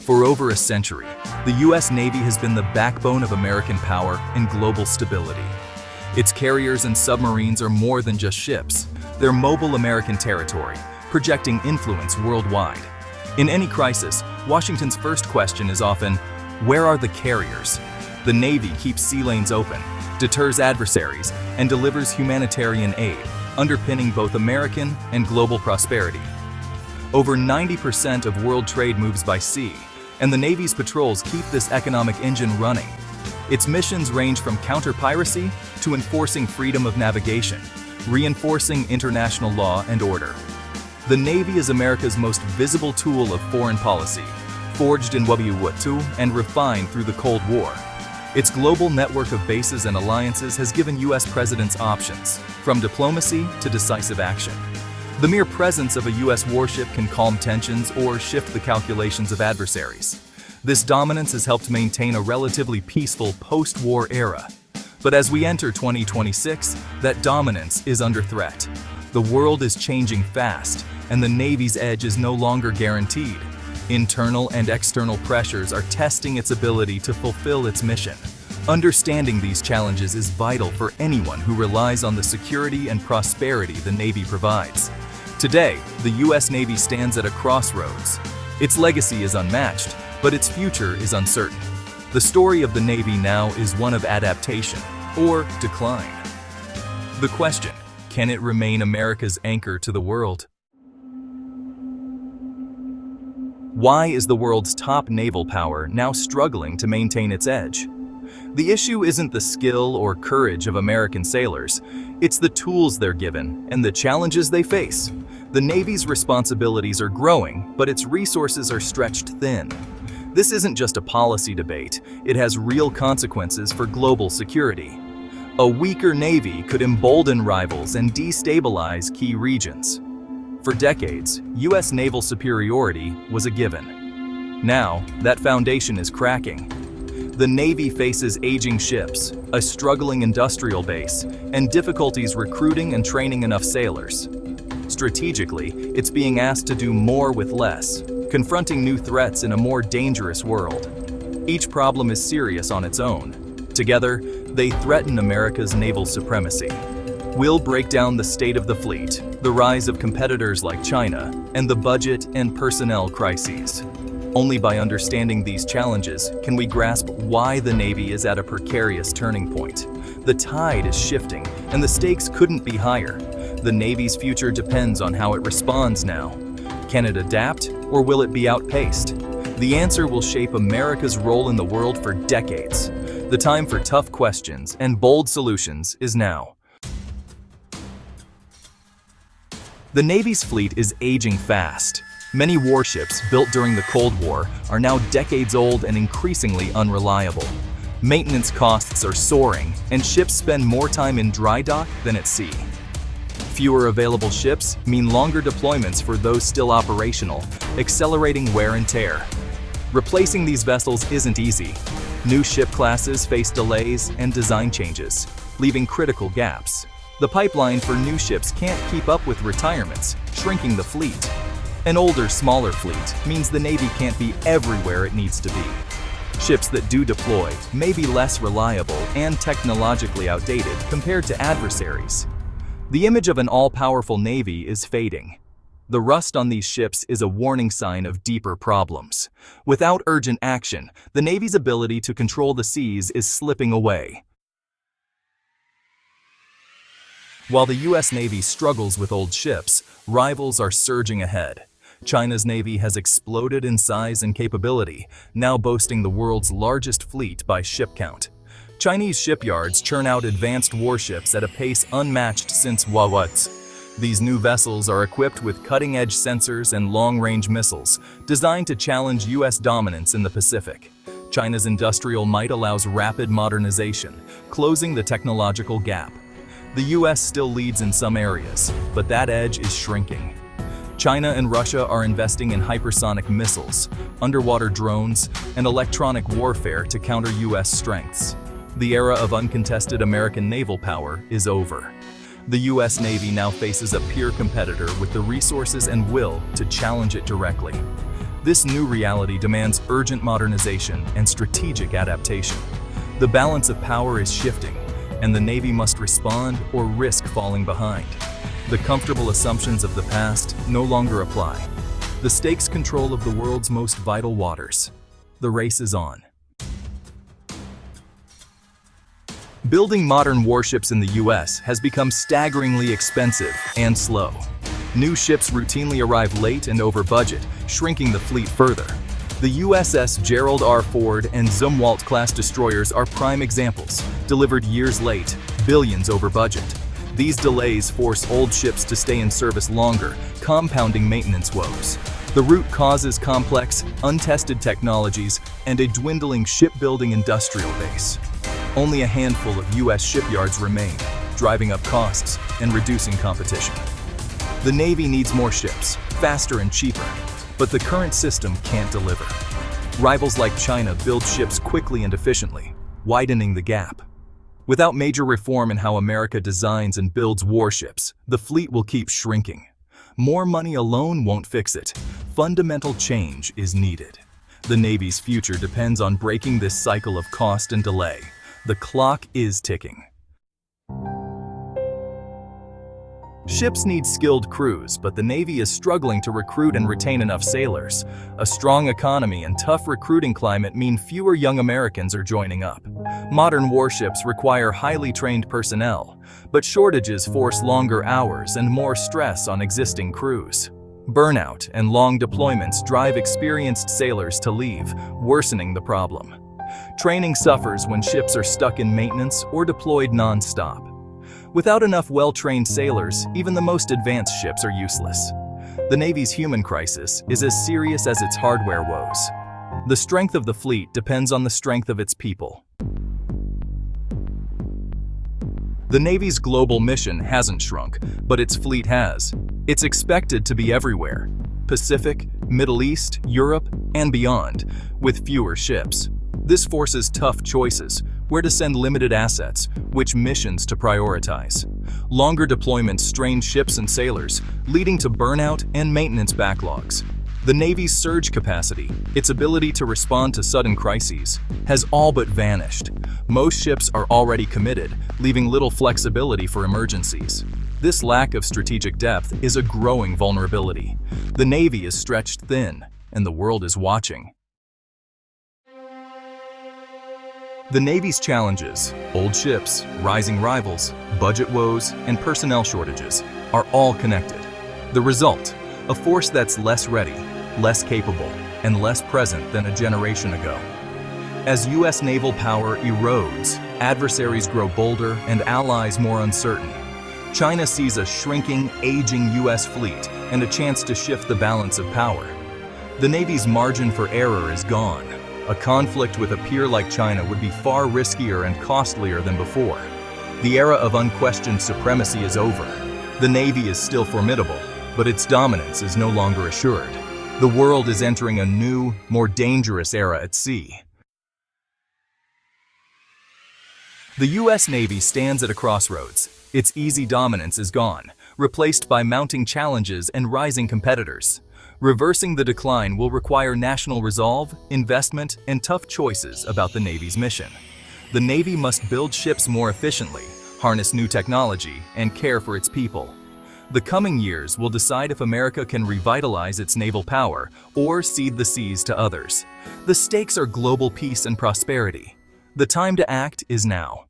For over a century, the U.S. Navy has been the backbone of American power and global stability. Its carriers and submarines are more than just ships. They're mobile American territory, projecting influence worldwide. In any crisis, Washington's first question is often, where are the carriers? The Navy keeps sea lanes open, deters adversaries, and delivers humanitarian aid, underpinning both American and global prosperity. Over 90% of world trade moves by sea, and the Navy's patrols keep this economic engine running. Its missions range from counter-piracy to enforcing freedom of navigation, reinforcing international law and order. The Navy is America's most visible tool of foreign policy, forged in World War II and refined through the Cold War. Its global network of bases and alliances has given U.S. presidents options, from diplomacy to decisive action. The mere presence of a U.S. warship can calm tensions or shift the calculations of adversaries. This dominance has helped maintain a relatively peaceful post-war era. But as we enter 2026, that dominance is under threat. The world is changing fast, and the Navy's edge is no longer guaranteed. Internal and external pressures are testing its ability to fulfill its mission. Understanding these challenges is vital for anyone who relies on the security and prosperity the Navy provides. Today, the U.S. Navy stands at a crossroads. Its legacy is unmatched, but its future is uncertain. The story of the Navy now is one of adaptation or decline. The question, can it remain America's anchor to the world? Why is the world's top naval power now struggling to maintain its edge? The issue isn't the skill or courage of American sailors, it's the tools they're given and the challenges they face. The Navy's responsibilities are growing, but its resources are stretched thin. This isn't just a policy debate, it has real consequences for global security. A weaker Navy could embolden rivals and destabilize key regions. For decades, U.S. naval superiority was a given. Now, that foundation is cracking. The Navy faces aging ships, a struggling industrial base, and difficulties recruiting and training enough sailors. Strategically, it's being asked to do more with less, confronting new threats in a more dangerous world. Each problem is serious on its own. Together, they threaten America's naval supremacy. We'll break down the state of the fleet, the rise of competitors like China, and the budget and personnel crises. Only by understanding these challenges can we grasp why the Navy is at a precarious turning point. The tide is shifting, and the stakes couldn't be higher. The Navy's future depends on how it responds now. Can it adapt, or will it be outpaced? The answer will shape America's role in the world for decades. The time for tough questions and bold solutions is now. The Navy's fleet is aging fast. Many warships built during the Cold War are now decades old and increasingly unreliable. Maintenance costs are soaring, and ships spend more time in dry dock than at sea. Fewer available ships mean longer deployments for those still operational, accelerating wear and tear. Replacing these vessels isn't easy. New ship classes face delays and design changes, leaving critical gaps. The pipeline for new ships can't keep up with retirements, shrinking the fleet. An older, smaller fleet means the Navy can't be everywhere it needs to be. Ships that do deploy may be less reliable and technologically outdated compared to adversaries. The image of an all-powerful Navy is fading. The rust on these ships is a warning sign of deeper problems. Without urgent action, the Navy's ability to control the seas is slipping away. While the U.S. Navy struggles with old ships, rivals are surging ahead. China's Navy has exploded in size and capability, now boasting the world's largest fleet by ship count. Chinese shipyards churn out advanced warships at a pace unmatched since World War II. These new vessels are equipped with cutting-edge sensors and long-range missiles, designed to challenge U.S. dominance in the Pacific. China's industrial might allows rapid modernization, closing the technological gap. The U.S. still leads in some areas, but that edge is shrinking. China and Russia are investing in hypersonic missiles, underwater drones, and electronic warfare to counter U.S. strengths. The era of uncontested American naval power is over. The U.S. Navy now faces a peer competitor with the resources and will to challenge it directly. This new reality demands urgent modernization and strategic adaptation. The balance of power is shifting, and the Navy must respond or risk falling behind. The comfortable assumptions of the past no longer apply. The stakes control of the world's most vital waters. The race is on. Building modern warships in the US has become staggeringly expensive and slow. New ships routinely arrive late and over budget, shrinking the fleet further. The USS Gerald R. Ford and Zumwalt-class destroyers are prime examples, delivered years late, billions over budget. These delays force old ships to stay in service longer, compounding maintenance woes. The root cause is complex, untested technologies and a dwindling shipbuilding industrial base. Only a handful of U.S. shipyards remain, driving up costs and reducing competition. The Navy needs more ships, faster and cheaper, but the current system can't deliver. Rivals like China build ships quickly and efficiently, widening the gap. Without major reform in how America designs and builds warships, the fleet will keep shrinking. More money alone won't fix it. Fundamental change is needed. The Navy's future depends on breaking this cycle of cost and delay. The clock is ticking. Ships need skilled crews, but the Navy is struggling to recruit and retain enough sailors. A strong economy and tough recruiting climate mean fewer young Americans are joining up. Modern warships require highly trained personnel, but shortages force longer hours and more stress on existing crews. Burnout and long deployments drive experienced sailors to leave, worsening the problem. Training suffers when ships are stuck in maintenance or deployed non-stop. Without enough well-trained sailors, even the most advanced ships are useless. The Navy's human crisis is as serious as its hardware woes. The strength of the fleet depends on the strength of its people. The Navy's global mission hasn't shrunk, but its fleet has. It's expected to be everywhere: Pacific, Middle East, Europe, and beyond, with fewer ships. This forces tough choices: where to send limited assets, which missions to prioritize. Longer deployments strain ships and sailors, leading to burnout and maintenance backlogs. The Navy's surge capacity, its ability to respond to sudden crises, has all but vanished. Most ships are already committed, leaving little flexibility for emergencies. This lack of strategic depth is a growing vulnerability. The Navy is stretched thin, and the world is watching. The Navy's challenges, old ships, rising rivals, budget woes, and personnel shortages, are all connected. The result, a force that's less ready, less capable, and less present than a generation ago. As U.S. naval power erodes, adversaries grow bolder and allies more uncertain. China sees a shrinking, aging U.S. fleet and a chance to shift the balance of power. The Navy's margin for error is gone. A conflict with a peer like China would be far riskier and costlier than before. The era of unquestioned supremacy is over. The Navy is still formidable, but its dominance is no longer assured. The world is entering a new, more dangerous era at sea. The U.S. Navy stands at a crossroads. Its easy dominance is gone, replaced by mounting challenges and rising competitors. Reversing the decline will require national resolve, investment, and tough choices about the Navy's mission. The Navy must build ships more efficiently, harness new technology, and care for its people. The coming years will decide if America can revitalize its naval power or cede the seas to others. The stakes are global peace and prosperity. The time to act is now.